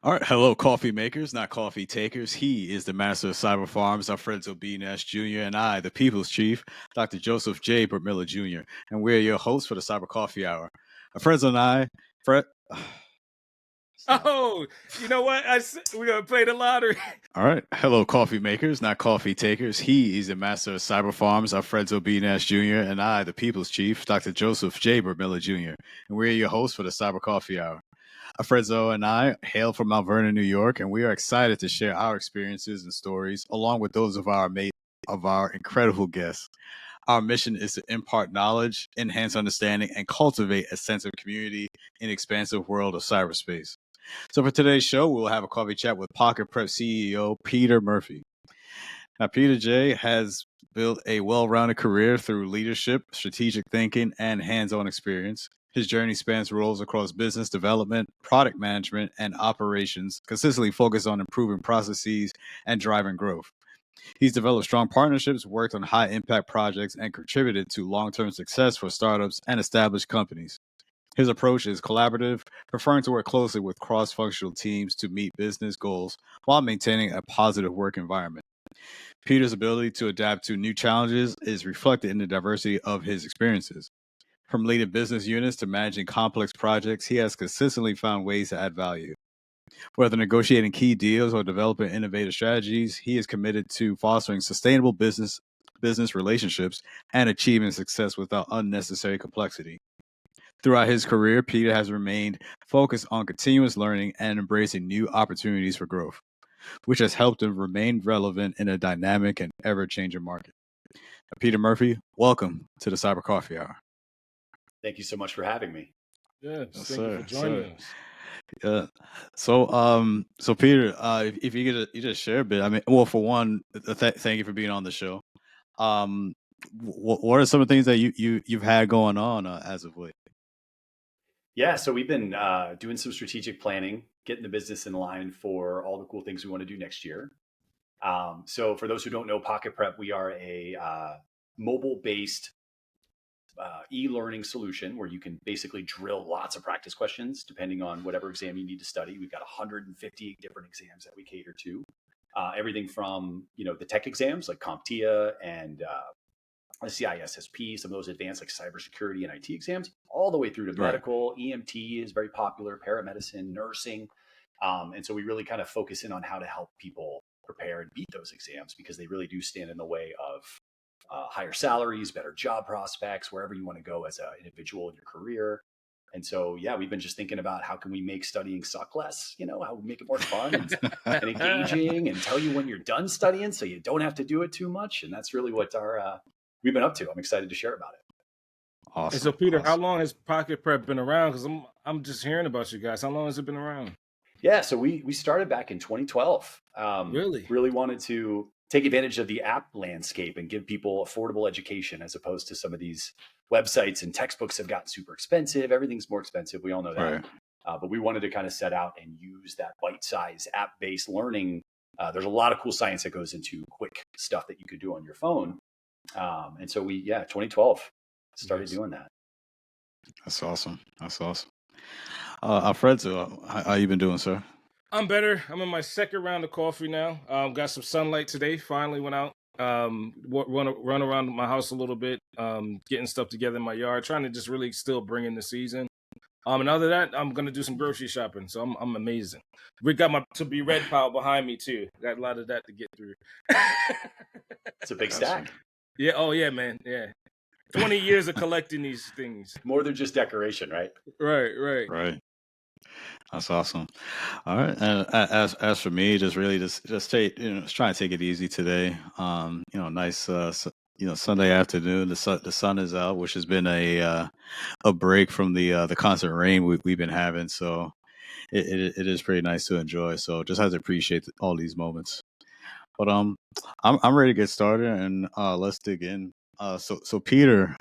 All right, hello, coffee makers, not coffee takers. He is the master of cyber farms, Alfredo B. Nash Jr., and I, the people's chief, Dr. Joseph J. Bermilla Jr., and we're your hosts for the Cyber Coffee Hour. Alfredo and I, Fred. Stop. Oh, you know what? We're going to play the lottery. All right, hello, coffee makers, not coffee takers. He is the master of cyber farms, Alfredo B. Nash Jr., and I, the people's chief, Dr. Joseph J. Bermilla Jr., and we're your hosts for the Cyber Coffee Hour. Alfredo and I hail from Mount Vernon, New York, and we are excited to share our experiences and stories along with those of our incredible guests. Our mission is to impart knowledge, enhance understanding, and cultivate a sense of community in the expansive world of cyberspace. So for today's show, we'll have a coffee chat with Pocket Prep CEO Peter Murphy. Now, Peter J has built a well-rounded career through leadership, strategic thinking, and hands-on experience. His journey spans roles across business development, product management, and operations, consistently focused on improving processes and driving growth. He's developed strong partnerships, worked on high-impact projects, and contributed to long-term success for startups and established companies. His approach is collaborative, preferring to work closely with cross-functional teams to meet business goals while maintaining a positive work environment. Peter's ability to adapt to new challenges is reflected in the diversity of his experiences. From leading business units to managing complex projects, he has consistently found ways to add value. Whether negotiating key deals or developing innovative strategies, he is committed to fostering sustainable business relationships and achieving success without unnecessary complexity. Throughout his career, Peter has remained focused on continuous learning and embracing new opportunities for growth, which has helped him remain relevant in a dynamic and ever-changing market. Peter Murphy, welcome to the Cyber Coffee Hour. Thank you so much for having me. Yes, Yes, thank you for joining us. Yeah. So Peter, if you could just share a bit. I mean, well, for one, thank you for being on the show. What are some of the things that you've had going on as of late? Yeah, so we've been doing some strategic planning, getting the business in line for all the cool things we want to do next year. So for those who don't know Pocket Prep, we are a mobile-based e-learning solution where you can basically drill lots of practice questions depending on whatever exam you need to study. We've got 150 different exams that we cater to. Everything from the tech exams like CompTIA and the CISSP, some of those advanced like cybersecurity and IT exams, all the way through to medical. EMT is very popular, paramedicine, nursing. And so we really kind of focus in on how to help people prepare and beat those exams because they really do stand in the way of higher salaries, better job prospects, wherever you want to go as an individual in your career. And so, yeah, we've been just thinking about how can we make studying suck less, how we make it more fun and engaging and tell you when you're done studying so you don't have to do it too much. And that's really what we've been up to. I'm excited to share about it. Awesome. And so, Peter, how long has Pocket Prep been around? Because I'm just hearing about you guys. How long has it been around? Yeah, so we started back in 2012. Really wanted to take advantage of the app landscape and give people affordable education as opposed to some of these websites and textbooks have gotten super expensive. Everything's more expensive. We all know that. Right. But we wanted to kind of set out and use that bite-sized app-based learning. There's a lot of cool science that goes into quick stuff that you could do on your phone. And so 2012 started doing that. That's awesome. Alfredo, how you been doing, sir? I'm better. I'm in my second round of coffee now. Got some sunlight today. Finally went out. Run around my house a little bit. Getting stuff together in my yard. Trying to just really still bring in the season. And other than that, I'm gonna do some grocery shopping. So I'm amazing. We got my To Be Red pile behind me too. Got a lot of that to get through. It's a big stack. Yeah. Oh yeah, man. Yeah. 20 years of collecting these things. More than just decoration, right? Right. That's awesome. All right. And as for me, just take just trying to take it easy today. Nice Sunday afternoon. The sun is out, which has been a break from the constant rain we've been having. So it is pretty nice to enjoy. So just have to appreciate all these moments. But I'm ready to get started and let's dig in. So Peter,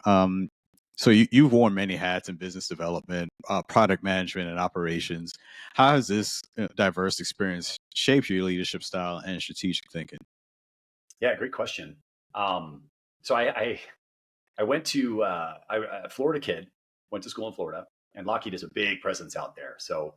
so you've worn many hats in business development, product management, and operations. How has this diverse experience shaped your leadership style and strategic thinking? Yeah, great question. So I went to a Florida kid, went to school in Florida, and Lockheed is a big presence out there. So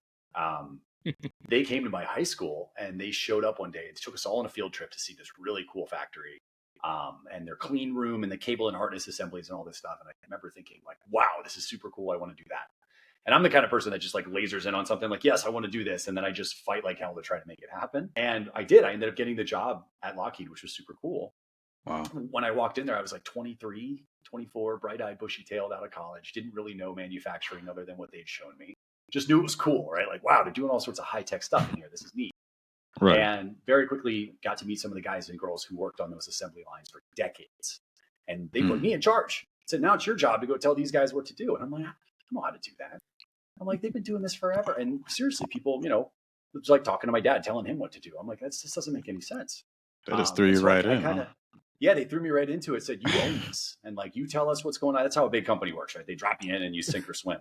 They came to my high school and they showed up one day. It took us all on a field trip to see this really cool factory, and their clean room and the cable and harness assemblies and all this stuff. And I remember thinking like, wow, this is super cool. I want to do that. And I'm the kind of person that just like lasers in on something like, yes, I want to do this. And then I just fight like hell to try to make it happen. And I did. I ended up getting the job at Lockheed, which was super cool. Wow. When I walked in there, I was like 23, 24, bright-eyed, bushy-tailed out of college. Didn't really know manufacturing other than what they'd shown me. Just knew it was cool, right? Like, wow, they're doing all sorts of high-tech stuff in here. This is neat. Right. And very quickly got to meet some of the guys and girls who worked on those assembly lines for decades. And they put me in charge. Said, now it's your job to go tell these guys what to do. And I'm like, I don't know how to do that. I'm like, they've been doing this forever. And seriously, people, it was like talking to my dad, telling him what to do. I'm like, this doesn't make any sense. They just threw you right in. Huh? Yeah, they threw me right into it. Said, you own this. And like, you tell us what's going on. That's how a big company works, right? They drop you in and you sink or swim.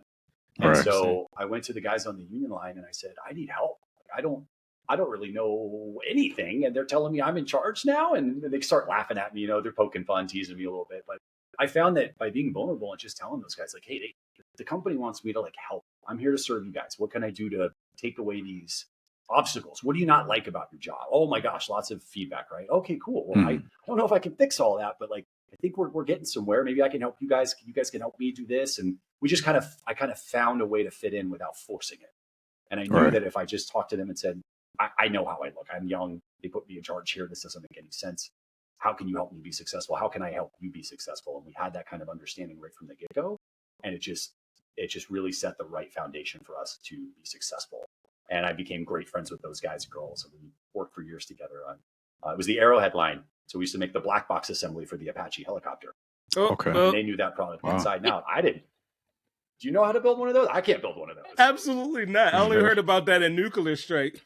And so I went to the guys on the union line and I said, I need help. I don't really know anything. And they're telling me I'm in charge now. And they start laughing at me, they're poking fun, teasing me a little bit. But I found that by being vulnerable and just telling those guys like, hey, the company wants me to like help. I'm here to serve you guys. What can I do to take away these obstacles? What do you not like about your job? Oh my gosh, lots of feedback, right? Okay, cool. Well, I don't know if I can fix all that, but like, I think we're getting somewhere. Maybe I can help you guys. You guys can help me do this. And we just I kind of found a way to fit in without forcing it. And I knew that if I just talked to them and said, I know how I look. I'm young. They put me in charge here. This doesn't make any sense. How can you help me be successful? How can I help you be successful? And we had that kind of understanding right from the get-go. And it just really set the right foundation for us to be successful. And I became great friends with those guys and girls. And we worked for years together on, it was the Arrowhead line. So we used to make the black box assembly for the Apache helicopter. Okay. And they knew that product inside and out. I didn't. Do you know how to build one of those? I can't build one of those. Absolutely not. I only heard about that in Nuclear Strike,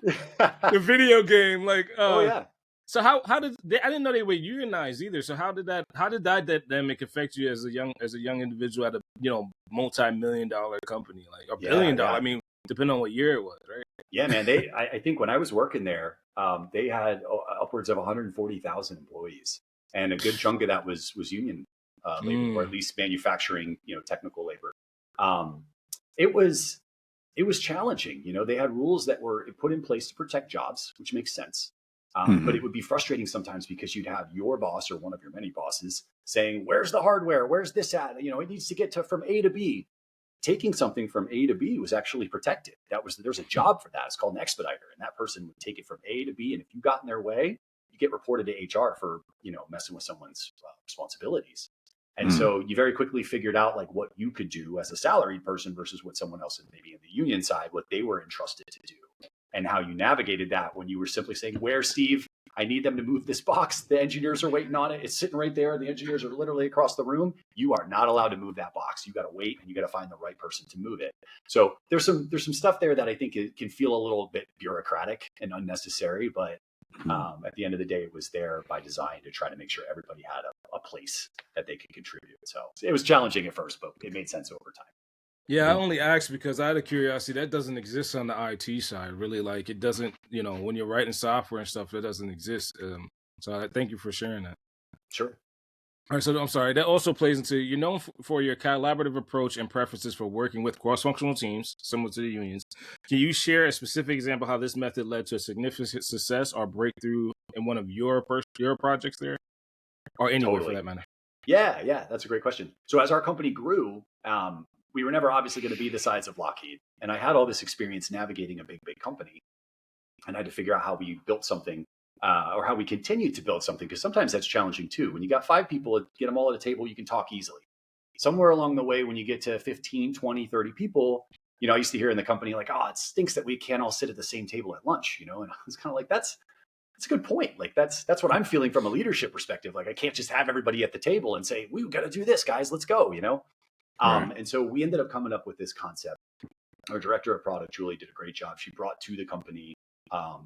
the video game. Like, oh yeah. So how did they, I didn't know they were unionized either. So how did that dynamic affect you as a young individual at a multi-million-dollar company, like $1 billion? I mean, depending on what year it was, right? Yeah, man. I think when I was working there, they had upwards of 140,000 employees, and a good chunk of that was union labor, or at least manufacturing, technical labor. It was challenging. They had rules that were put in place to protect jobs, which makes sense. But it would be frustrating sometimes because you'd have your boss or one of your many bosses saying, "Where's the hardware? Where's this at? It needs to get from A to B." Taking something from A to B was actually protected. There's a job for that. It's called an expediter, and that person would take it from A to B. And if you got in their way, you get reported to HR for messing with someone's responsibilities. And so you very quickly figured out like what you could do as a salaried person versus what someone else maybe in the union side, what they were entrusted to do, and how you navigated that when you were simply saying, "Where, Steve? I need them to move this box. The engineers are waiting on it. It's sitting right there. The engineers are literally across the room. You are not allowed to move that box. You got to wait, and you got to find the right person to move it." So there's some stuff there that I think it can feel a little bit bureaucratic and unnecessary, but at the end of the day, it was there by design to try to make sure everybody had a place that they could contribute. So it was challenging at first, but it made sense over time. Yeah, I only asked because out of curiosity, that doesn't exist on the IT side. Really, like it doesn't. When you're writing software and stuff, that doesn't exist. So thank you for sharing that. Sure. All right, so I'm sorry. That also plays into you're known for your collaborative approach and preferences for working with cross-functional teams, similar to the unions. Can you share a specific example how this method led to a significant success or breakthrough in one of your projects there, or anywhere for that matter? Yeah, that's a great question. So as our company grew, we were never obviously going to be the size of Lockheed, and I had all this experience navigating a big company, and I had to figure out how we built something. Or how we continue to build something, because sometimes that's challenging too. When you got 5 people, get them all at a table, you can talk easily. Somewhere along the way, when you get to 15, 20, 30 people, I used to hear in the company like, "Oh, it stinks that we can't all sit at the same table at lunch," and I was kind of like, that's a good point. Like that's what I'm feeling from a leadership perspective. Like I can't just have everybody at the table and say, "We've got to do this, guys, let's go," Right. And so we ended up coming up with this concept. Our director of product, Julie, did a great job. She brought to the company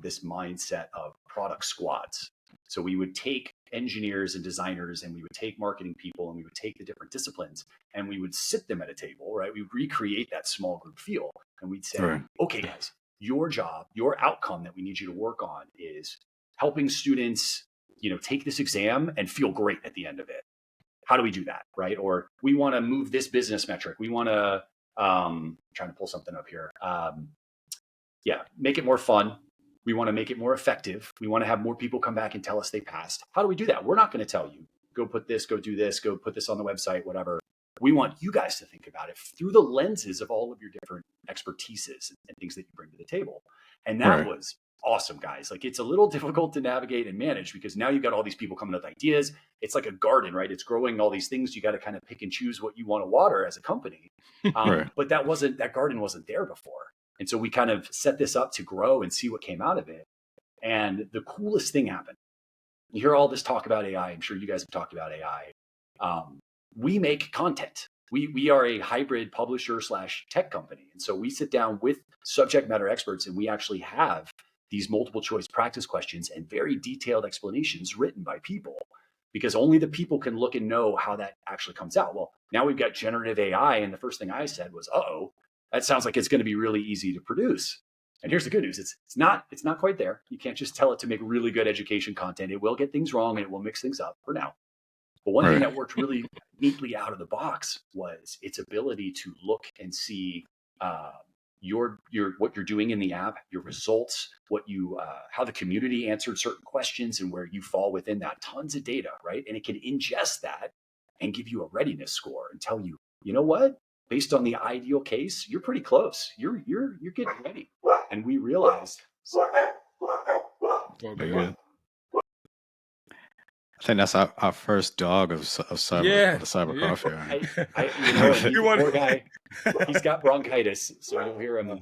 this mindset of product squads. So we would take engineers and designers, and we would take marketing people, and we would take the different disciplines, and we would sit them at a table, right? We would recreate that small group feel, and we'd say, "Okay, guys, your job, your outcome that we need you to work on is helping students, take this exam and feel great at the end of it. How do we do that, right? Or we want to move this business metric. We want to, trying to pull something up here. make it more fun. We want to make it more effective. We want to have more people come back and tell us they passed. How do we do that? We're not going to tell you, go put this, go do this, go put this on the website, whatever. We want you guys to think about it through the lenses of all of your different expertises and things that you bring to the table. And that was awesome, guys. Like, it's a little difficult to navigate and manage because now you've got all these people coming up with ideas. It's like a garden, right? It's growing all these things. You got to kind of pick and choose what you want to water as a company. But that garden wasn't there before. And so we kind of set this up to grow and see what came out of it. And the coolest thing happened. You hear all this talk about AI. I'm sure you guys have talked about AI. We make content. We are a hybrid publisher / tech company. And so we sit down with subject matter experts and we actually have these multiple choice practice questions and very detailed explanations written by people, because only the people can look and know how that actually comes out. Well, now we've got generative AI. And the first thing I said was, that sounds like it's going to be really easy to produce. And here's the good news. It's not quite there. You can't just tell it to make really good education content. It will get things wrong and it will mix things up for now. But one thing that worked really neatly out of the box was its ability to look and see what you're doing in the app, your results, how the community answered certain questions and where you fall within that. Tons of data, right? And it can ingest that and give you a readiness score and tell you, you know what? Based on the ideal case, you're pretty close. You're getting ready. And we realized. Good. I think that's our first dog of cyber coffee. Poor guy, he's got bronchitis, so you'll hear him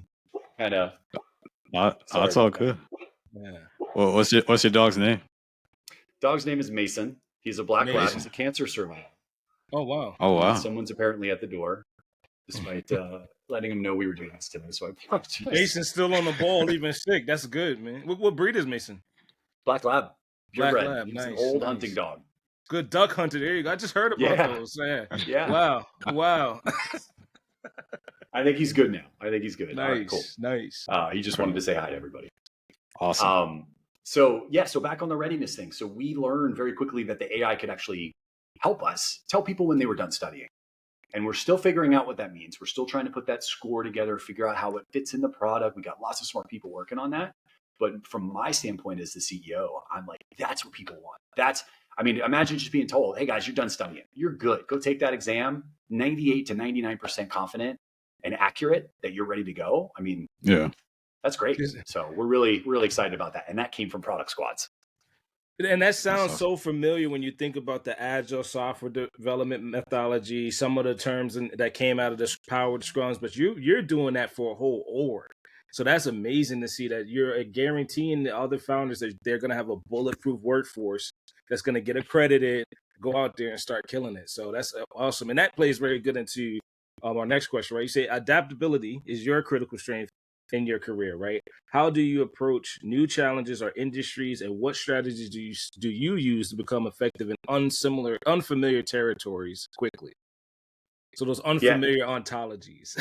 kind of. That's all good. Yeah. Well, what's your dog's name? Dog's name is Mason. He's a black lab. He's a cancer survivor. Oh wow! Oh wow! Someone's apparently at the door, despite letting him know we were doing this today. So I apologize. Mason's still on the ball, even sick. That's good, man. What breed is Mason? Black lab. Black lab. He's nice. An old hunting dog. Good duck hunter. There you go. I just heard about those. Yeah. Wow. I think he's good now. Nice. Right, cool. Nice. He just wanted to say hi to everybody. Awesome. So back on the readiness thing. So we learned very quickly that the AI could actually help us tell people when they were done studying. And we're still figuring out what that means. We're still trying to put that score together, figure out how it fits in the product. We got lots of smart people working on that. But from my standpoint as the CEO, I'm like, that's what people want. Imagine just being told, hey guys, you're done studying. You're good. Go take that exam, 98 to 99% confident and accurate that you're ready to go. That's great. So we're really, really excited about that. And that came from product squads. And that sounds so familiar when you think about the agile software development methodology, some of the terms that came out of the powered scrums, but you're doing that for a whole org. So that's amazing to see that you're guaranteeing the other founders that they're going to have a bulletproof workforce that's going to get accredited, go out there and start killing it. So that's awesome. And that plays very good into our next question, right? You say adaptability is your critical strength in your career, right? How do you approach new challenges or industries, and what strategies do you use to become effective in unfamiliar territories quickly? So those unfamiliar ontologies.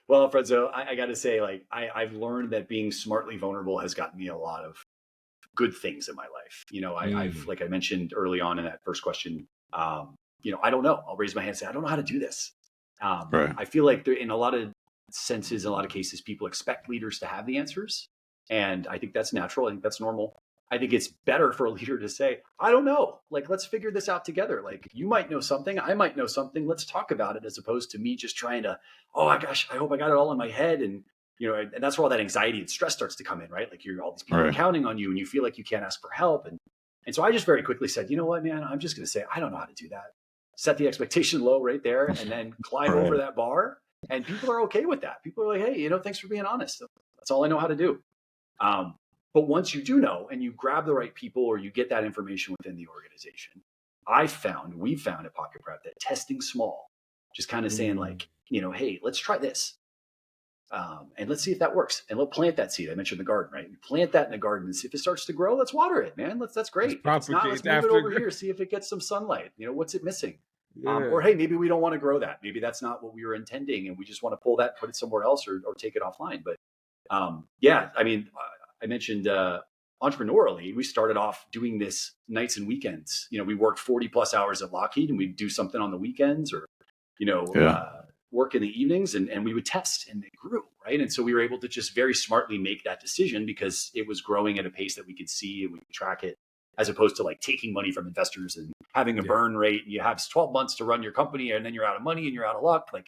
Well, Alfredo, I got to say, I've learned that being smartly vulnerable has gotten me a lot of good things in my life. I've, like I mentioned early on in that first question, I don't know. I'll raise my hand and say, I don't know how to do this. I feel like in a lot of senses, in a lot of cases, people expect leaders to have the answers. And I think that's natural. I think that's normal. I think it's better for a leader to say, I don't know, let's figure this out together. You might know something, I might know something. Let's talk about it, as opposed to me just trying to, oh my gosh, I hope I got it all in my head. And, and that's where all that anxiety and stress starts to come in, right? All these people are counting on you and you feel like you can't ask for help. And so I just very quickly said, you know what, man, I'm just going to say, I don't know how to do that. Set the expectation low right there and then climb over that bar. And people are okay with that. People are like, hey, thanks for being honest. That's all I know how to do. But once you do know and you grab the right people or you get that information within the organization, we've found at Pocket Prep that testing small, just kind of saying hey, let's try this. And let's see if that works. And let's plant that seed. I mentioned the garden, right? We plant that in the garden and see if it starts to grow. Let's water it, man. That's great. If it's not, let's move it over here, see if it gets some sunlight. What's it missing? Yeah. Or hey, maybe we don't want to grow that. Maybe that's not what we were intending, and we just want to pull that, put it somewhere else, or take it offline. But I mentioned entrepreneurially, we started off doing this nights and weekends. We worked 40 plus hours at Lockheed, and we'd do something on the weekends, or work in the evenings and we would test, and it grew, right? And so we were able to just very smartly make that decision because it was growing at a pace that we could see and we could track it, as opposed to like taking money from investors and having a burn rate. You have 12 months to run your company and then you're out of money and you're out of luck. Like,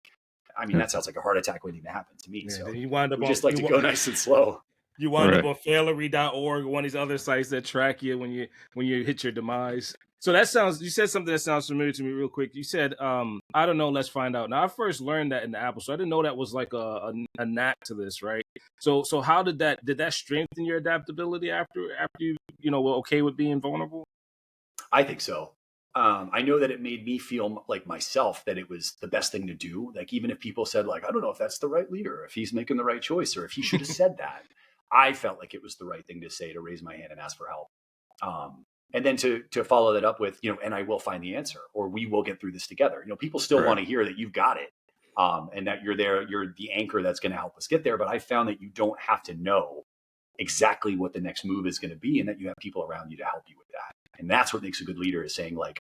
I mean, that sounds like a heart attack waiting to happen to me. So you wind up we just like to go nice and slow. You wind up on failery.org, one of these other sites that track you when you hit your demise. So you said something that sounds familiar to me real quick. You said, I don't know, let's find out. Now, I first learned that in the Apple, so I didn't know that was like a knack to this, right? So how did that strengthen your adaptability after you were okay with being vulnerable? I think so. I know that it made me feel like myself, that it was the best thing to do. Like, even if people said like, I don't know if that's the right leader, if he's making the right choice, or if he should have said that, I felt like it was the right thing to say, to raise my hand and ask for help. And then to follow that up with, and I will find the answer, or we will get through this together. People still want to hear that you've got it, and that you're there, you're the anchor that's going to help us get there. But I found that you don't have to know exactly what the next move is going to be, and that you have people around you to help you with that. And that's what makes a good leader, is saying like,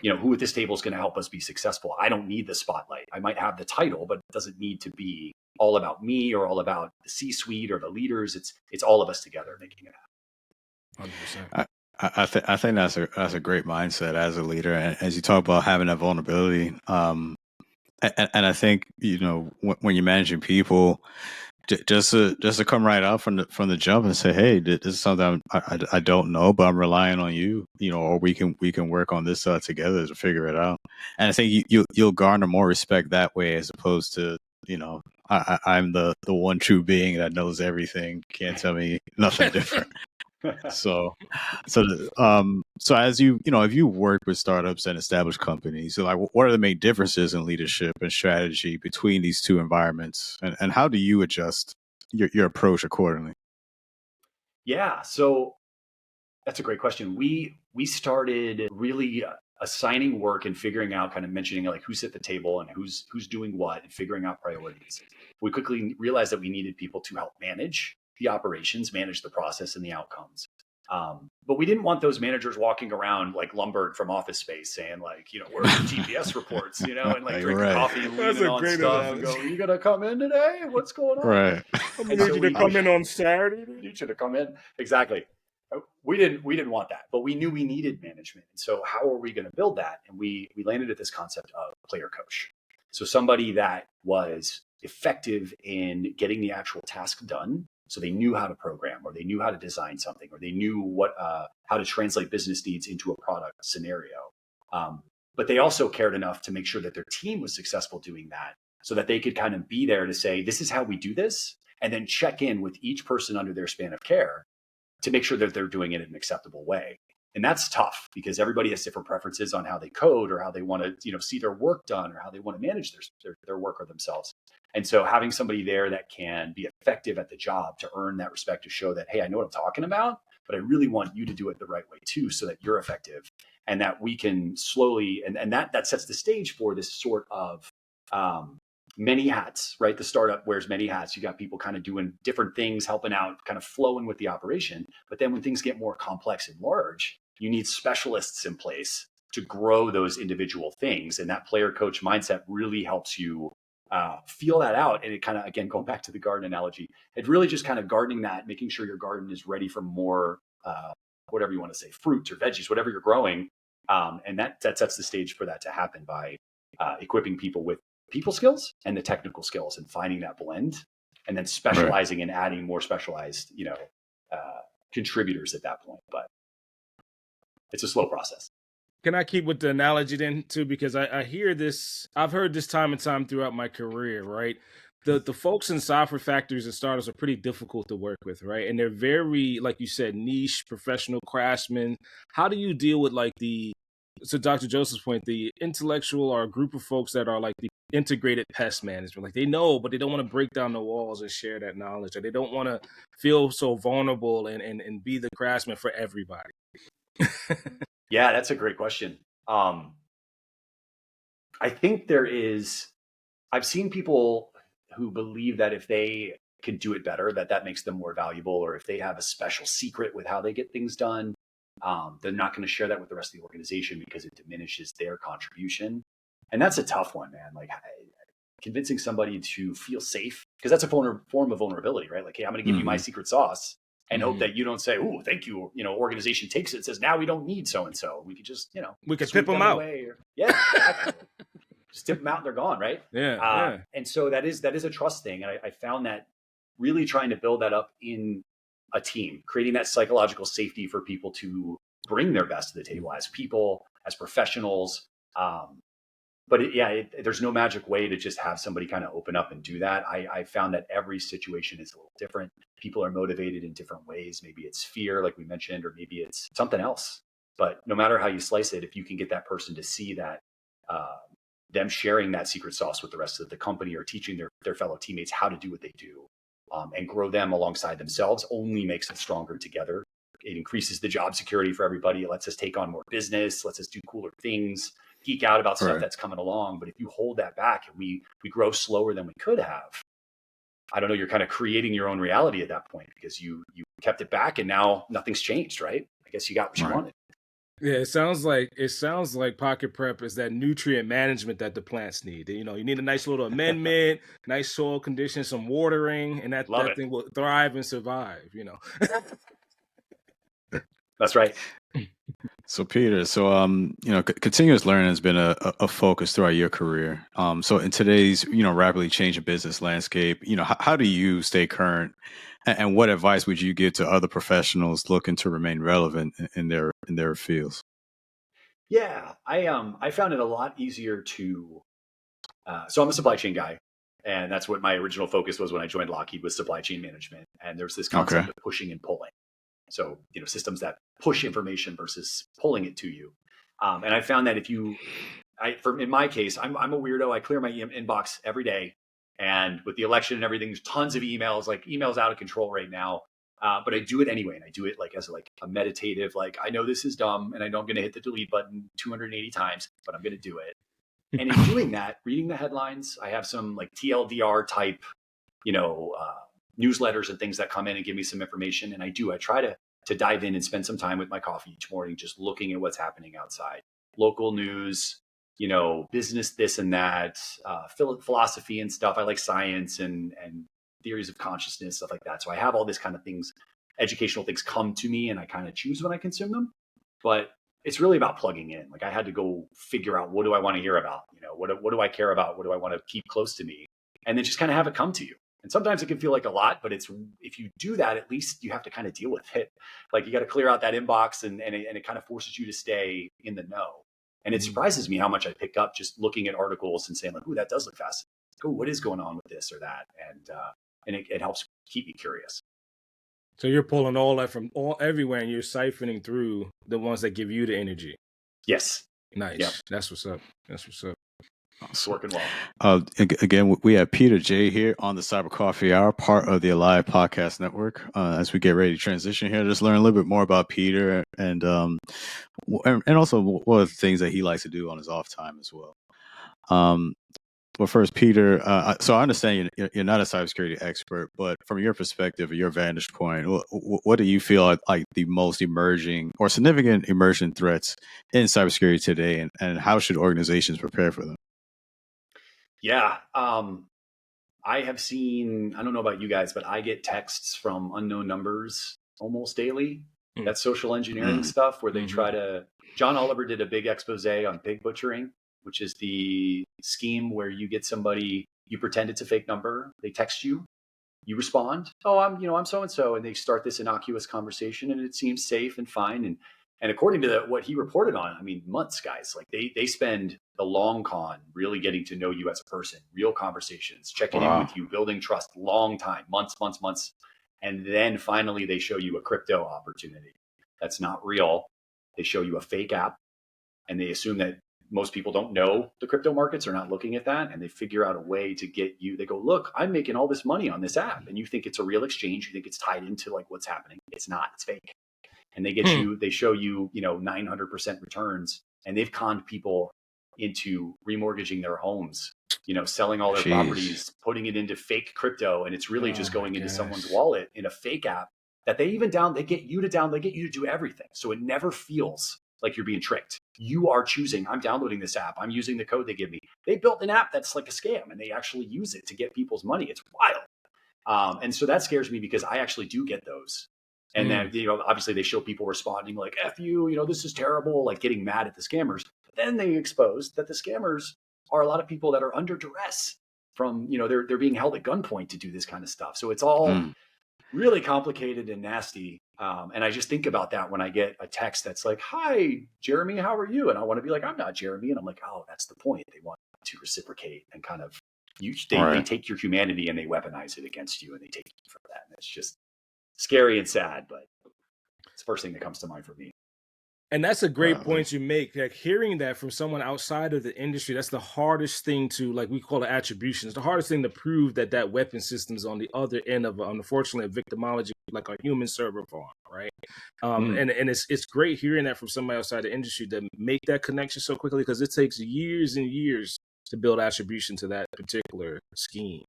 who at this table is going to help us be successful. I don't need the spotlight. I might have the title, but it doesn't need to be all about me or all about the C-suite or the leaders. It's all of us together making it happen. 100%. I think that's a great mindset as a leader, and as you talk about having that vulnerability, and I think when you're managing people, just to come right out from the jump and say, hey, this is something I don't know, but I'm relying on you, or we can work on this together to figure it out. And I think you'll garner more respect that way, as opposed to I'm the one true being that knows everything, can't tell me nothing different. So as if you work with startups and established companies, so like, what are the main differences in leadership and strategy between these two environments, and how do you adjust your approach accordingly? Yeah, so that's a great question. We started really assigning work and figuring out, kind of mentioning like who's at the table and who's doing what, and figuring out priorities. We quickly realized that we needed people to help manage the operations, manage the process and the outcomes. But we didn't want those managers walking around like Lumbergh from Office Space saying like, where's the TPS reports, and like drinking coffee and leaning on stuff and go, are you going to come in today? What's going on? Right. I need you to come in on Saturday. You should have come in. Exactly. We didn't want that, but we knew we needed management. And so how are we going to build that? And we landed at this concept of player coach. So somebody that was effective in getting the actual task done. So they knew how to program, or they knew how to design something, or they knew how to translate business needs into a product scenario. But they also cared enough to make sure that their team was successful doing that, so that they could kind of be there to say, this is how we do this, and then check in with each person under their span of care to make sure that they're doing it in an acceptable way. And that's tough, because everybody has different preferences on how they code, or how they want to see their work done, or how they want to manage their work or themselves. And so having somebody there that can be effective at the job to earn that respect, to show that, hey, I know what I'm talking about, but I really want you to do it the right way too, so that you're effective, and that we can slowly, and that sets the stage for this sort of many hats, right? The startup wears many hats. You got people kind of doing different things, helping out, kind of flowing with the operation. But then when things get more complex and large, you need specialists in place to grow those individual things. And that player coach mindset really helps you feel that out. And it kind of, again, going back to the garden analogy, it really just kind of gardening that, making sure your garden is ready for more, whatever you want to say, fruits or veggies, whatever you're growing. And that sets the stage for that to happen by equipping people with people skills and the technical skills, and finding that blend, and then specializing and adding more specialized, contributors at that point. But it's a slow process. Can I keep with the analogy then too? Because I hear this, I've heard this time and time throughout my career, right? The folks in software factories and startups are pretty difficult to work with, right? And they're very, like you said, niche, professional craftsmen. How do you deal with so Dr. Joseph's point, the intellectual, or a group of folks that are like the integrated pest management? Like, they know, but they don't want to break down the walls and share that knowledge, or they don't want to feel so vulnerable and be the craftsman for everybody. Yeah, that's a great question. I think I've seen people who believe that if they can do it better, that makes them more valuable, or if they have a special secret with how they get things done, they're not going to share that with the rest of the organization, because it diminishes their contribution. And that's a tough one, man. Like, convincing somebody to feel safe, because that's a form of vulnerability, right? Like, hey, I'm going to give you my secret sauce and hope that you don't say, oh, thank you. Organization takes it, says, now we don't need so-and-so. We could just, we could tip them out. Yeah, exactly. Just tip them out and they're gone, right? Yeah. And so that is a trust thing. And I found that really trying to build that up in a team, creating that psychological safety for people to bring their best to the table as people, as professionals. But there's no magic way to just have somebody kind of open up and do that. I found that every situation is a little different. People are motivated in different ways. Maybe it's fear, like we mentioned, or maybe it's something else. But no matter how you slice it, if you can get that person to see that, them sharing that secret sauce with the rest of the company or teaching their fellow teammates how to do what they do, and grow them alongside themselves, only makes us stronger together. It increases the job security for everybody. It lets us take on more business, lets us do cooler things, geek out about stuff that's coming along. But if you hold that back and we grow slower than we could have, I don't know, you're kind of creating your own reality at that point, because you kept it back and now nothing's changed, right? I guess you got what you wanted. Yeah, it sounds like Pocket Prep is that nutrient management that the plants need. You need a nice little amendment, nice soil conditions, some watering, and that thing will thrive and survive. That's right. So Peter, continuous learning has been a focus throughout your career. So in today's, rapidly changing business landscape, how do you stay current, and what advice would you give to other professionals looking to remain relevant in their fields? Yeah, I found it a lot easier to. So I'm a supply chain guy, and that's what my original focus was when I joined Lockheed, was supply chain management. And there's this concept of pushing and pulling. So, systems that push information versus pulling it to you. And I found that in my case, I'm a weirdo. I clear my inbox every day. And with the election and everything, there's tons of emails, like emails out of control right now. But I do it anyway. And I do it as a meditative, I know this is dumb and I know I'm going to hit the delete button 280 times, but I'm going to do it. And in doing that, reading the headlines, I have some TLDR type, newsletters and things that come in and give me some information. And I try to dive in and spend some time with my coffee each morning, just looking at what's happening outside, local news, business, this and that, philosophy and stuff. I like science and theories of consciousness, stuff like that. So I have all this kind of things, educational things come to me, and I kind of choose when I consume them. But it's really about plugging in. I had to go figure out, what do I want to hear about? What do I care about? What do I want to keep close to me? And then just kind of have it come to you. And sometimes it can feel like a lot, but if you do that, at least you have to kind of deal with it. You got to clear out that inbox, and it kind of forces you to stay in the know. And it surprises me how much I pick up just looking at articles and saying ooh, that does look fascinating. Ooh, what is going on with this or that? And it helps keep me curious. So you're pulling all that from everywhere, and you're siphoning through the ones that give you the energy. Yes. Nice. Yep. That's what's up. It's working well. Again, we have Peter J here on the Cyber Coffee Hour, part of the Alive Podcast Network. As we get ready to transition here, just learn a little bit more about Peter and also what are the things that he likes to do on his off time as well. Well, first, Peter, so I understand you're not a cybersecurity expert, but from your perspective or your vantage point, what do you feel like the most emerging or significant emerging threats in cybersecurity today, and how should organizations prepare for them? Yeah. I have seen, I don't know about you guys, but I get texts from unknown numbers almost daily. That's social engineering stuff where they try to, John Oliver did a big expose on pig butchering, which is the scheme where you get somebody, you pretend it's a fake number, they text you, you respond, oh, I'm so-and-so, and they start this innocuous conversation, and it seems safe and fine. And according to what he reported on, months, guys, they spend the long con really getting to know you as a person, real conversations, checking in with you, building trust, long time, months. And then finally they show you a crypto opportunity that's not real. They show you a fake app, and they assume that most people don't know the crypto markets, are not looking at that. And they figure out a way to get you, they go, look, I'm making all this money on this app. And you think it's a real exchange. You think it's tied into what's happening. It's not, it's fake. And they get you, they show you, 900% returns, and they've conned people into remortgaging their homes, selling all their properties, putting it into fake crypto. And it's really just going into someone's wallet in a fake app that they get you to do everything. So it never feels like you're being tricked. You are choosing, I'm downloading this app, I'm using the code they give me, they built an app that's like a scam, and they actually use it to get people's money. It's wild. And so that scares me because I actually do get those. And then, obviously they show people responding like, F you, this is terrible, like getting mad at the scammers. But then they expose that the scammers are a lot of people that are under duress from, they're being held at gunpoint to do this kind of stuff. So it's all really complicated and nasty. And I just think about that when I get a text that's like, hi, Jeremy, how are you? And I want to be like, I'm not Jeremy. And I'm like, oh, that's the point. They want to reciprocate and kind of, they take your humanity and they weaponize it against you, and they take you for that. And it's just scary and sad, but it's the first thing that comes to mind for me. And that's a great point you make. Like hearing that from someone outside of the industry, that's the hardest thing to, like we call it attribution. It's the hardest thing to prove that weapon system is on the other end of, unfortunately, a victimology, like a human server farm, right? And it's great hearing that from somebody outside the industry to make that connection so quickly, because it takes years and years to build attribution to that particular scheme.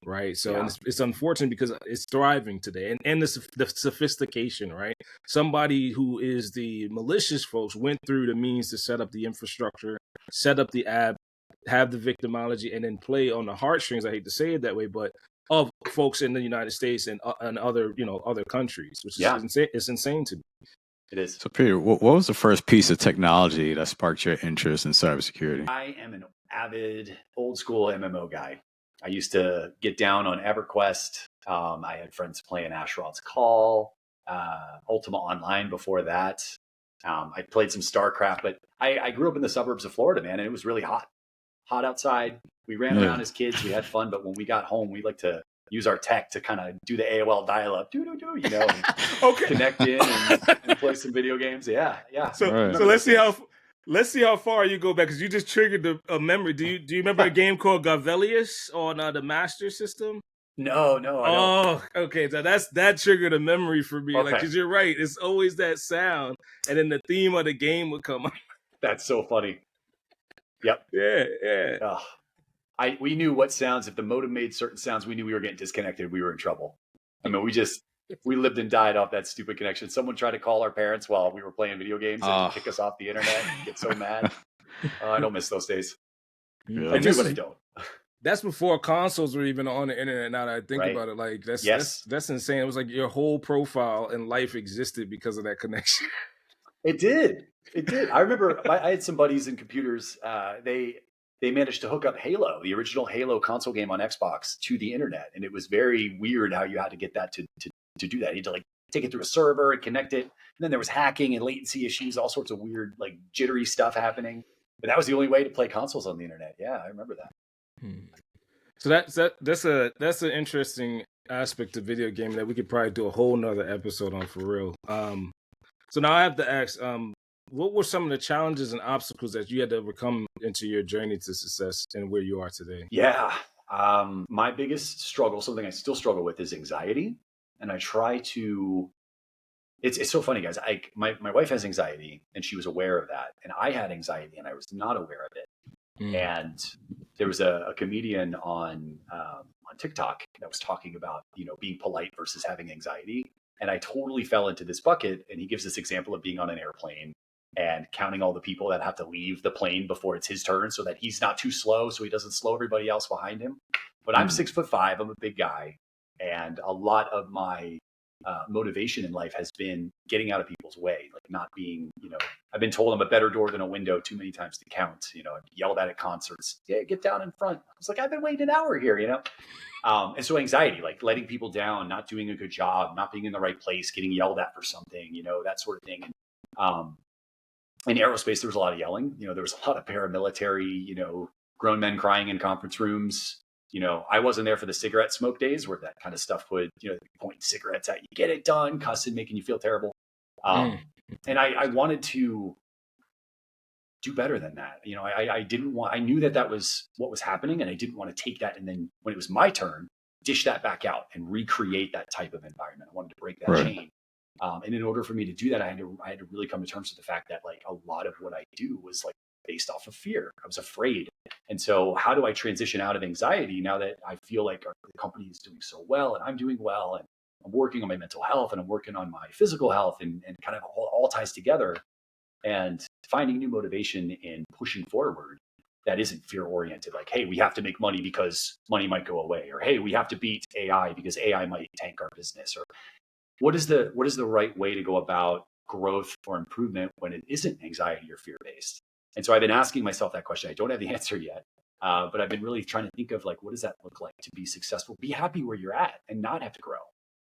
Right. So and it's unfortunate because it's thriving today, and the sophistication, right? Somebody who is the malicious folks went through the means to set up the infrastructure, set up the app, have the victimology, and then play on the heartstrings. I hate to say it that way, but of folks in the United States and other, other countries, which is insane. It's insane to me. It is. So, Peter, what was the first piece of technology that sparked your interest in cybersecurity? I am an avid old school MMO guy. I used to get down on EverQuest. I had friends playing Asheron's Call, Ultima Online before that. I played some StarCraft, but I grew up in the suburbs of Florida, man, and it was really hot outside. We ran around as kids. We had fun, but when we got home, we like to use our tech to kind of do the AOL dial-up, and connect in and play some video games. Yeah. So let's see how far you go back, because you just triggered a memory. Do you remember a game called Gavelius on the Master System? No, I don't. Oh, okay. So that triggered a memory for me. Okay. Like, because you're right, it's always that sound, and then the theme of the game would come up. That's so funny. Yep. Yeah. We knew what sounds. If the modem made certain sounds, we knew we were getting disconnected. We were in trouble. I mean, we lived and died off that stupid connection. Someone tried to call our parents while we were playing video games and kick us off the internet and get so mad. I don't miss those days. Yeah. I do, but I don't. That's before consoles were even on the internet. Now that I think about it, like that's insane. It was like your whole profile in life existed because of that connection. It did. I remember I had some buddies in computers. They managed to hook up Halo, the original Halo console game on Xbox, to the internet, and it was very weird how you had to get that to do that. You had to like take it through a server and connect it. And then there was hacking and latency issues, all sorts of weird, like jittery stuff happening. But that was the only way to play consoles on the internet. Yeah, I remember that. So that's an interesting aspect of video gaming that we could probably do a whole nother episode on, for real. So now I have to ask, what were some of the challenges and obstacles that you had to overcome into your journey to success and where you are today? Yeah. My biggest struggle, something I still struggle with, is anxiety. And I try to, it's so funny, guys. My wife has anxiety, and she was aware of that. And I had anxiety, and I was not aware of it. And there was a comedian on TikTok that was talking about, being polite versus having anxiety. And I totally fell into this bucket. And he gives this example of being on an airplane and counting all the people that have to leave the plane before it's his turn, so that he's not too slow, so he doesn't slow everybody else behind him. But I'm 6'5". I'm a big guy. And a lot of my motivation in life has been getting out of people's way, like not being, I've been told I'm a better door than a window too many times to count. I've yelled at concerts, yeah, get down in front. I was like, I've been waiting an hour here, And so anxiety, like letting people down, not doing a good job, not being in the right place, getting yelled at for something, that sort of thing. And in aerospace, there was a lot of yelling. There was a lot of paramilitary, grown men crying in conference rooms. I wasn't there for the cigarette smoke days where that kind of stuff would, point cigarettes at you, get it done, cussing, making you feel terrible. And I wanted to do better than that. I didn't want, I knew that was what was happening, and I didn't want to take that. And then when it was my turn, dish that back out and recreate that type of environment. I wanted to break that chain. And in order for me to do that, I had to really come to terms with the fact that like a lot of what I do was like based off of fear. I was afraid. And so how do I transition out of anxiety now that I feel like the company is doing so well and I'm doing well, and I'm working on my mental health and I'm working on my physical health, and kind of all ties together, and finding new motivation in pushing forward. that isn't fear oriented. Like, hey, we have to make money because money might go away, or hey, we have to beat AI because AI might tank our business, or what is the right way to go about growth or improvement when it isn't anxiety or fear based? And so I've been asking myself that question. I don't have the answer yet, but I've been really trying to think of like, what does that look like to be successful, be happy where you're at, and not have to grow,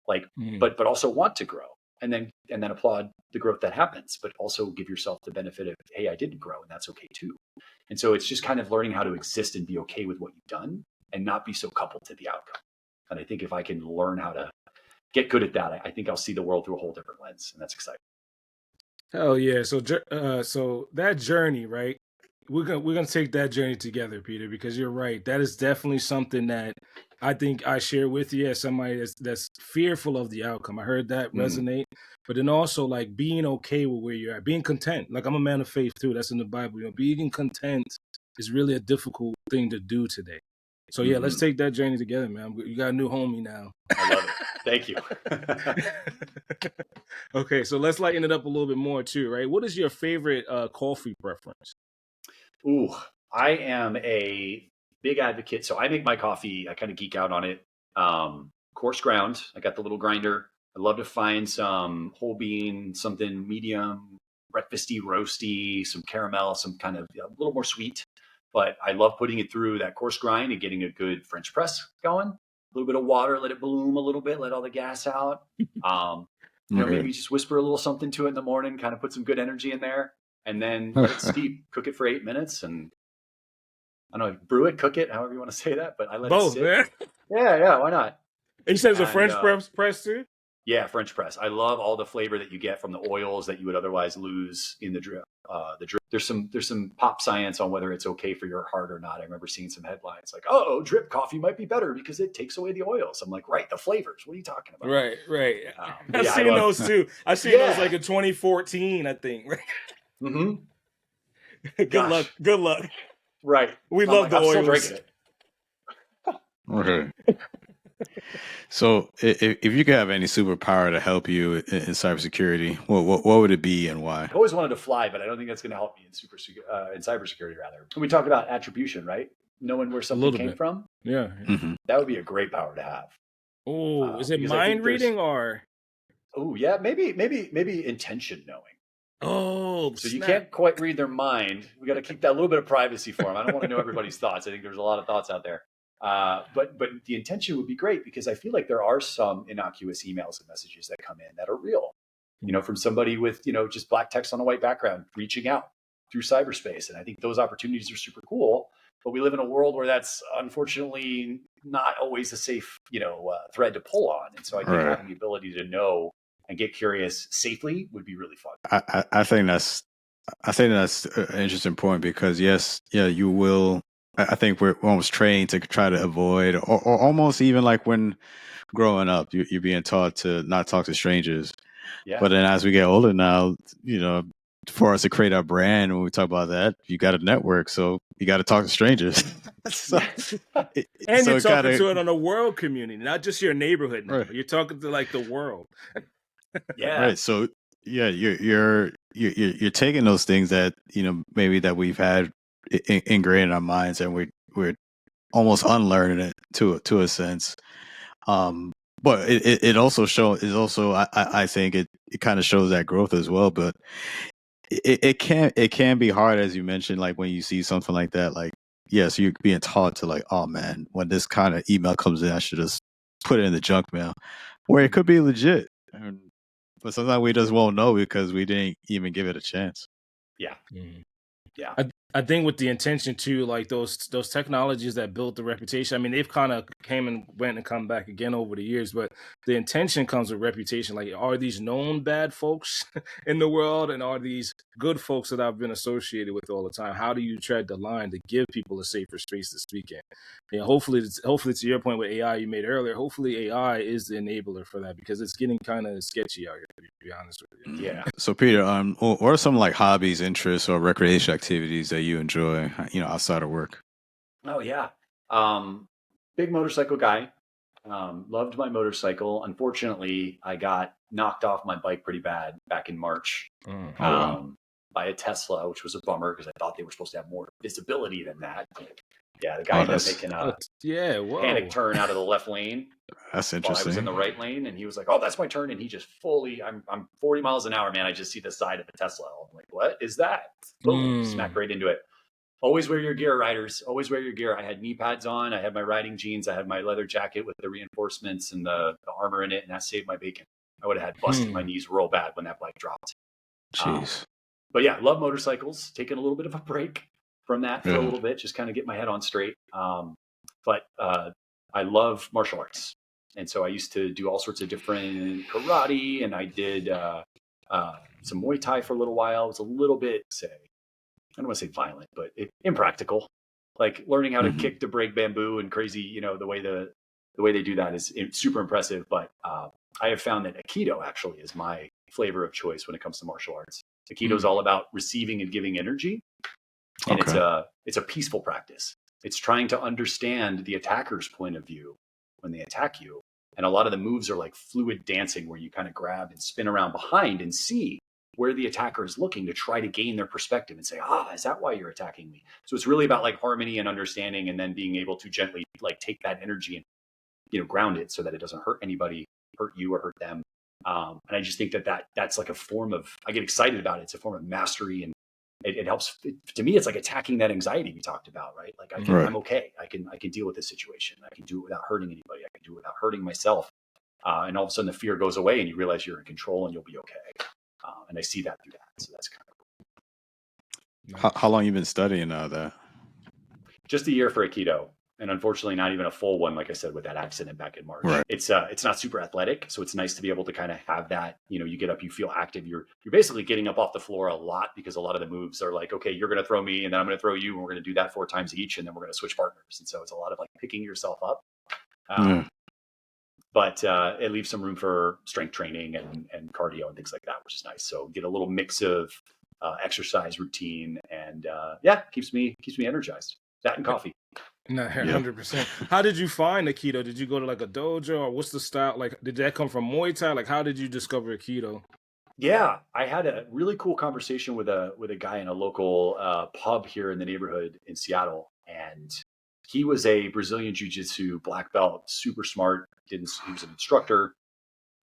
like, but also want to grow, and then applaud the growth that happens, but also give yourself the benefit of, hey, I didn't grow, and that's okay too. And so it's just kind of learning how to exist and be okay with what you've done, and not be so coupled to the outcome. And I think if I can learn how to get good at that, I think I'll see the world through a whole different lens, and that's exciting. Hell yeah! So so that journey, right? We're gonna take that journey together, Peter, because you're right. That is definitely something that I think I share with you as somebody that's fearful of the outcome. I heard that resonate, but then also like being okay with where you're at, being content. Like I'm a man of faith too. That's in the Bible. Being content is really a difficult thing to do today. So yeah, let's take that journey together, man. You got a new homie now. I love it. Thank you. Okay, so let's lighten it up a little bit more too, right? What is your favorite coffee preference? Ooh, I am a big advocate. So I make my coffee. I kind of geek out on it. Coarse ground. I got the little grinder. I love to find some whole bean, something medium, breakfasty, roasty, some caramel, some kind of a little more sweet. But I love putting it through that coarse grind and getting a good French press going. A little bit of water, let it bloom a little bit, let all the gas out. Maybe just whisper a little something to it in the morning, kind of put some good energy in there, and then let it steep. Cook it for 8 minutes, and I don't know, brew it, cook it, however you want to say that. But I let it sit. Man. Yeah, why not? And you said it's a French press too? Yeah, French press. I love all the flavor that you get from the oils that you would otherwise lose in the drip. There's some pop science on whether it's okay for your heart or not. I remember seeing some headlines like, "Oh, drip coffee might be better because it takes away the oils." I'm like, right, the flavors. What are you talking about? Right. I've seen those too. I've seen those like in 2014, I think. Right? Good luck. Right. We love the oils. Still drinking it. Okay. So, if you could have any superpower to help you in cybersecurity, what would it be and why? I always wanted to fly, but I don't think that's going to help me in cybersecurity. Rather, we talk about attribution, right? Knowing where something came from. Yeah, that would be a great power to have. Oh, is it mind reading or? Oh yeah, maybe intention knowing. Oh, so you can't quite read their mind. We got to keep that little bit of privacy for them. I don't want to know everybody's thoughts. I think there's a lot of thoughts out there. But the intention would be great, because I feel like there are some innocuous emails and messages that come in that are real, from somebody with, just black text on a white background reaching out through cyberspace. And I think those opportunities are super cool, but we live in a world where that's unfortunately not always a safe, thread to pull on. And so I think having the ability to know and get curious safely would be really fun. I think that's an interesting point, because you will. I think we're almost trained to try to avoid, or almost even like when growing up, you're being taught to not talk to strangers. Yeah. But then as we get older now, for us to create our brand, when we talk about that, you got a network, so you got to talk to strangers. You're talking to it on a world community, not just your neighborhood. Now. Right. You're talking to like the world. Yeah. Right. So you're taking those things that maybe that we've had ingrained in our minds, and we're almost unlearning it to a sense. But it also I think it kind of shows that growth as well. But it can be hard, as you mentioned, like when you see something like that, like, yes, you're being taught to like, oh man, when this kind of email comes in, I should just put it in the junk mail, where it could be legit. But sometimes we just won't know because we didn't even give it a chance. Yeah. Yeah. I think with the intention too, like those technologies that built the reputation, I mean, they've kind of came and went and come back again over the years, but the intention comes with reputation. Like, are these known bad folks in the world, and are these good folks that I've been associated with all the time? How do you tread the line to give people a safer space to speak in? Hopefully to your point with AI you made earlier, hopefully AI is the enabler for that, because it's getting kind of sketchy out here, to be honest with you. Yeah. So Peter, what are some like hobbies, interests, or recreation activities that you enjoy, outside of work? Oh yeah. Big motorcycle guy. Loved my motorcycle. Unfortunately, I got knocked off my bike pretty bad back in March. by a Tesla, which was a bummer because I thought they were supposed to have more visibility than that. Yeah, the guy ended up making a panic turn out of the left lane. That's While I was in interesting. the right lane, and he was like, "Oh, that's my turn," and he just fully, I'm 40 miles an hour, man. I just see the side of the Tesla. I'm like, "What is that?" Boom, smack right into it. Always wear your gear, riders. Always wear your gear. I had knee pads on. I had my riding jeans. I had my leather jacket with the reinforcements and the armor in it, and that saved my bacon. I would have had busted my knees real bad when that bike dropped. Jeez. But yeah, love motorcycles. Taking a little bit of a break from that for a little bit, just kind of get my head on straight. But I love martial arts. And so I used to do all sorts of different karate, and I did some Muay Thai for a little while. It was a little bit, I don't want to say violent, but impractical. Like learning how to kick to break bamboo and crazy, the way they do that is super impressive. But I have found that Aikido actually is my flavor of choice when it comes to martial arts. Aikido is all about receiving and giving energy, and it's a peaceful practice. It's trying to understand the attacker's point of view when they attack you. And a lot of the moves are like fluid dancing, where you kind of grab and spin around behind and see where the attacker is looking to try to gain their perspective and say, is that why you're attacking me? So it's really about like harmony and understanding, and then being able to gently like take that energy and ground it so that it doesn't hurt anybody, hurt you or hurt them. And I just think that's like a form of, I get excited about it. It's a form of mastery, and it helps. To me, it's like attacking that anxiety we talked about, right? Like I'm okay. I can deal with this situation. I can do it without hurting anybody. I can do it without hurting myself. And all of a sudden the fear goes away, and you realize you're in control and you'll be okay. And I see that through that. So that's kind of cool. How long you been studying that? Just a year for Aikido. And unfortunately, not even a full one, like I said, with that accident back in March. Right. It's not super athletic, so it's nice to be able to kind of have that. You get up, you feel active. You're basically getting up off the floor a lot, because a lot of the moves are like, okay, you're going to throw me, and then I'm going to throw you, and we're going to do that 4 times each, and then we're going to switch partners. And so it's a lot of like picking yourself up. But it leaves some room for strength training and cardio and things like that, which is nice. So get a little mix of exercise routine, and keeps me energized. That and coffee. No, 100%. How did you find Aikido? Did you go to like a dojo, or what's the style? Like, did that come from Muay Thai? Like, how did you discover Aikido? Yeah, I had a really cool conversation with a guy in a local pub here in the neighborhood in Seattle, and he was a Brazilian Jiu-Jitsu black belt, super smart. He was an instructor,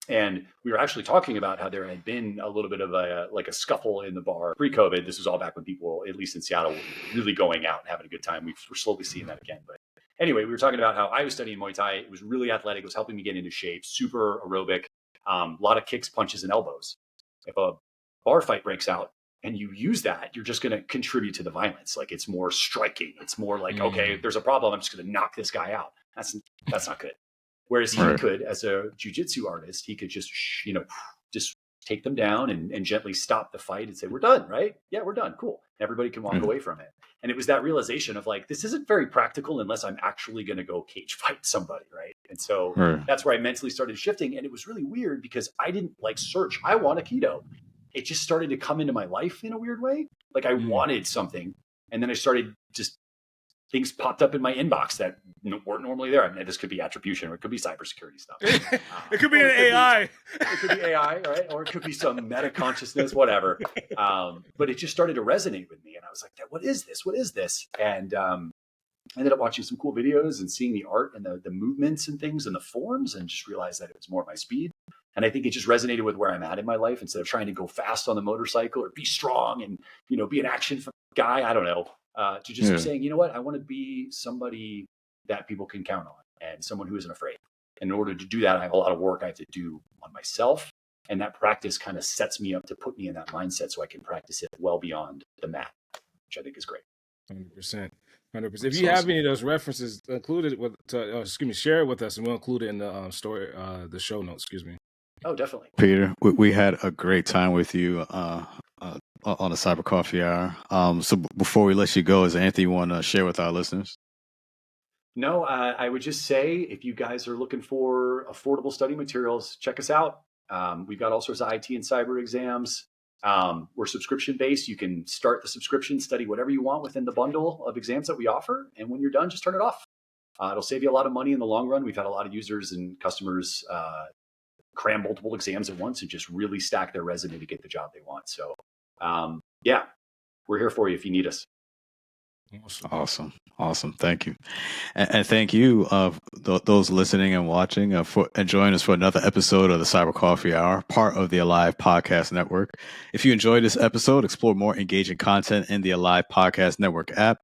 and we were actually talking about how there had been a little bit of a scuffle in the bar pre-COVID. This was all back when people, at least in Seattle, were really going out and having a good time. We're slowly seeing that again. But anyway, we were talking about how I was studying Muay Thai. It was really athletic. It was helping me get into shape, super aerobic, a lot of kicks, punches, and elbows. If a bar fight breaks out and you use that, you're just going to contribute to the violence. Like, it's more striking. It's more like, okay, if there's a problem, I'm just going to knock this guy out. That's not good. Whereas he could, as a jiu-jitsu artist, he could just take them down and gently stop the fight and say, we're done, right? Yeah, we're done. Cool. Everybody can walk away from it. And it was that realization of like, this isn't very practical unless I'm actually going to go cage fight somebody, right? And so that's where I mentally started shifting. And it was really weird because I didn't like search, I want Aikido. It just started to come into my life in a weird way. Like I wanted something. And then I started things popped up in my inbox that weren't normally there. I mean, this could be attribution, or it could be cybersecurity stuff. It could be an AI. It could be AI, right? Or it could be some meta consciousness, whatever. But it just started to resonate with me. And I was like, what is this? What is this? And I ended up watching some cool videos and seeing the art and the movements and things and the forms, and just realized that it was more my speed. And I think it just resonated with where I'm at in my life. Instead of trying to go fast on the motorcycle or be strong and, be an action guy, I don't know. To just saying, you know what, I want to be somebody that people can count on, and someone who isn't afraid. And in order to do that, I have a lot of work I have to do on myself. And that practice kind of sets me up to put me in that mindset so I can practice it well beyond the mat, which I think is great. 100%. 100%. If you have any of those references included share it with us, and we'll include it in the story, the show notes. Excuse me. Oh, definitely. Peter, we had a great time with you on the Cyber Coffee Hour. So before we let you go, is there anything you want to share with our listeners? No, I would just say, if you guys are looking for affordable study materials, check us out. We've got all sorts of IT and cyber exams. We're subscription based. You can start the subscription, study whatever you want within the bundle of exams that we offer. And when you're done, just turn it off. It'll save you a lot of money in the long run. We've had a lot of users and customers cram multiple exams at once and just really stack their resume to get the job they want. So yeah, we're here for you if you need us. Awesome. Thank you. And thank you, those listening and watching, and joining us for another episode of the Cyber Coffee Hour, part of the Alive Podcast Network. If you enjoyed this episode, explore more engaging content in the Alive Podcast Network app.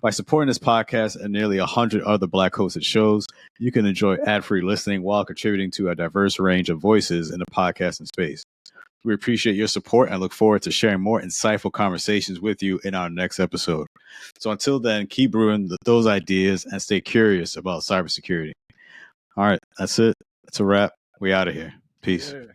By supporting this podcast and nearly 100 other Black hosted shows, you can enjoy ad-free listening while contributing to a diverse range of voices in the podcasting space. We appreciate your support and look forward to sharing more insightful conversations with you in our next episode. So until then, keep brewing those ideas and stay curious about cybersecurity. All right, that's it. That's a wrap. We out of here. Peace. Yeah.